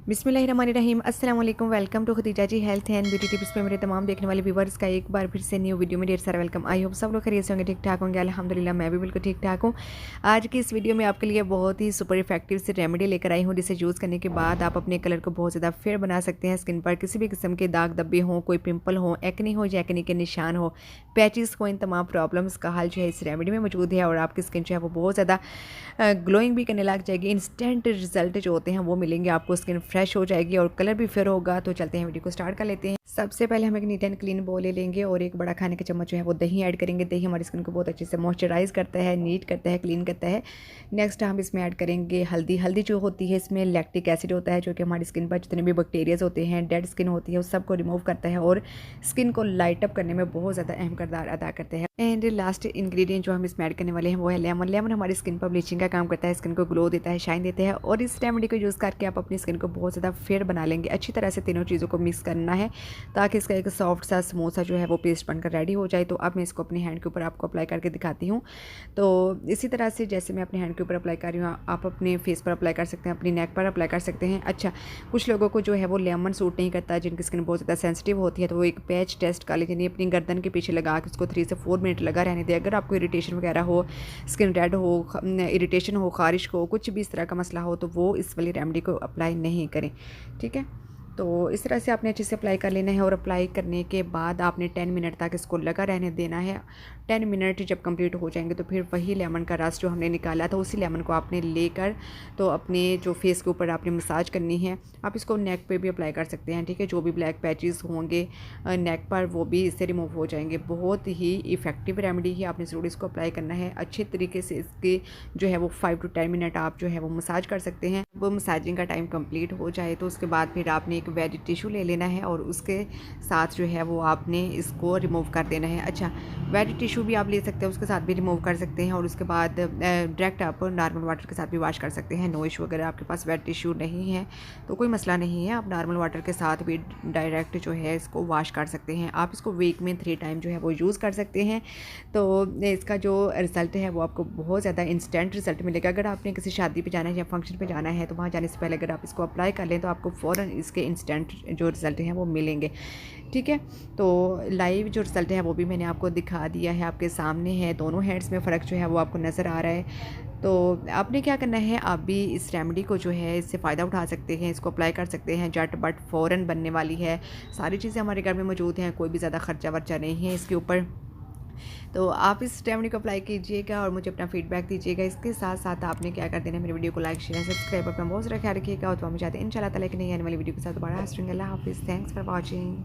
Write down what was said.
बिस्मिल्लाहिर्रहमानिर्रहीम अस्सलाम वालेकुम। Welcome to Khadija ji health and beauty tips पे मेरे तमाम देखने वाले व्यूवर्स का एक बार फिर से न्यू वीडियो में ढेर सारा वेलकम। आई होप सब लोग खैरियत से होंगे, ठीक ठाक होंगे। अल्हम्दुलिल्लाह मैं भी बिल्कुल ठीक ठाक हूँ। आज की इस वीडियो में आपके लिए बहुत ही सुपर इफेक्टिव से रेमेडी लेकर आई हूँ, जिसे यूज़ करने के बाद आप अपने कलर को बहुत ज़्यादा फेयर बना सकते हैं। स्किन पर किसी भी किस्म के दाग धब्बे हों, कोई पिंपल हो, एक्ने हो या एक्ने के निशान हो, पैचेस हो, इन तमाम प्रॉब्लम्स का हल जो है इस रेमेडी में मौजूद है और आपकी स्किन जो है वो बहुत ज़्यादा ग्लोइंग भी करने लग जाएगी। इंस्टेंट रिजल्ट जो होते हैं वो मिलेंगे आपको, स्किन फ्रेश हो जाएगी और कलर भी फेयर होगा। तो चलते हैं वीडियो को स्टार्ट कर लेते हैं। सबसे पहले हम एक नीट एंड क्लीन बोल ले लेंगे और एक बड़ा खाने का चम्मच जो है वो दही ऐड करेंगे। दही हमारी स्किन को बहुत अच्छे से मॉइस्चराइज करता है, नीट करता है, क्लीन करता है। नेक्स्ट हम इसमें ऐड करेंगे हल्दी। हल्दी जो होती है इसमें लैक्टिक एसिड होता है, जो कि हमारी स्किन पर जितने भी बैक्टीरियाज होते हैं, डेड स्किन होती है, उस सबको रिमूव करता है और स्किन को लाइट अप करने में बहुत ज़्यादा अहम किरदार अदा करते हैं। एंड लास्ट इंग्रेडिएंट जो हम इसमें ऐड करने वाले हैं वो है लेमन। लेमन हमारी स्किन पर ब्लीचिंग का काम करता है, स्किन को ग्लो देता है, शाइन देता है और इस रेमेडी को यूज़ करके आप अपनी स्किन को बहुत ज़्यादा फेयर बना लेंगे। अच्छी तरह से तीनों चीज़ों को मिक्स करना है ताकि इसका एक सॉफ्ट सा स्मूथ सा जो है वो पेस्ट बनकर रेडी हो जाए। तो अब मैं इसको अपने हैंड के ऊपर आपको अप्लाई करके दिखाती हूँ। तो इसी तरह से जैसे मैं अपने हैंड के ऊपर अप्लाई कर रही हूँ, आप अपने फेस पर अप्लाई कर सकते हैं, अपनी नेक पर अप्लाई कर सकते हैं। अच्छा, कुछ लोगों को जो है वो लेमन सूट नहीं करता, जिनकी स्किन बहुत ज़्यादा सेंसिटिव होती है, तो वो एक पैच टेस्ट कर लीजिए, यानी अपनी गर्दन के पीछे लगा के उसको 3 से 4 मिनट लगा रहने दें। अगर आपको इरिटेशन वगैरह हो, स्किन रेड हो, इरिटेशन हो, खारिश हो, कुछ भी इस तरह का मसला हो, तो वो इस वाली रेमेडी को अप्लाई नहीं करें, ठीक है। तो इस तरह से आपने अच्छे से अप्लाई कर लेना है और अप्लाई करने के बाद आपने 10 मिनट तक इसको लगा रहने देना है। 10 मिनट जब कंप्लीट हो जाएंगे तो फिर वही लेमन का रस जो हमने निकाला था, उसी लेमन को आपने लेकर तो अपने जो फेस के ऊपर आपने मसाज करनी है। आप इसको नेक पे भी अप्लाई कर सकते हैं, ठीक है। जो भी ब्लैक पैचेस होंगे नेक पर वो भी इससे रिमूव हो जाएंगे। बहुत ही इफ़ेक्टिव रेमेडी है, आपने ज़रूर इसको अप्लाई करना है। अच्छे तरीके से इसके जो है वो 5 to 10 मिनट आप जो है वो मसाज कर सकते हैं। वो मसाजिंग का टाइम कंप्लीट हो जाए तो उसके बाद फिर आपने एक वेट टिश्यू ले लेना है और उसके साथ जो है वो आपने इसको रिमूव कर देना है। अच्छा, वेट टिश्यू भी आप ले सकते हैं, उसके साथ भी रिमूव कर सकते हैं और उसके बाद डायरेक्ट आप नॉर्मल वाटर के साथ भी वॉश कर सकते हैं। No issue. अगर आपके पास वेट टिश्यू नहीं है तो कोई मसला नहीं है, आप नॉर्मल वाटर के साथ भी डायरेक्ट जो है इसको वॉश कर सकते हैं। आप इसको वीक में 3 टाइम जो है वो यूज़ कर सकते हैं। तो इसका जो रिज़ल्ट है वो आपको बहुत ज़्यादा इंस्टेंट रिज़ल्ट मिलेगा। अगर आपने किसी शादी पे जाना है या फंक्शन पे जाना है तो वहाँ जाने से पहले अगर आप इसको अप्लाई कर लें तो आपको फ़ौरन इसके इंस्टेंट जो रिज़ल्ट हैं वो मिलेंगे, ठीक है। तो लाइव जो रिज़ल्ट है वो भी मैंने आपको दिखा दिया है, आपके सामने है। दोनों हैंड्स में फ़र्क जो है वो आपको नज़र आ रहा है। तो आपने क्या करना है, आप भी इस रेमेडी को जो है इससे फ़ायदा उठा सकते हैं, इसको अप्लाई कर सकते हैं। झट बट फ़ौरन बनने वाली है, सारी चीज़ें हमारे घर में मौजूद हैं, कोई भी ज़्यादा खर्चा वर्चा नहीं है इसके ऊपर। तो आप इस रेमेडी को अप्लाई कीजिएगा और मुझे अपना फीडबैक दीजिएगा। इसके साथ साथ आपने क्या कर देना है, मेरे वीडियो को लाइक शेयर सब्सक्राइब, अपना बहुत सारा ख्याल रखिएगा। और तो हम चाहते हैं इंशाल्लाह ताला एक नई आने वाली वीडियो के साथ दोबारा हाजिर होंगे। अल्लाह हाफिज़। Thanks for watching.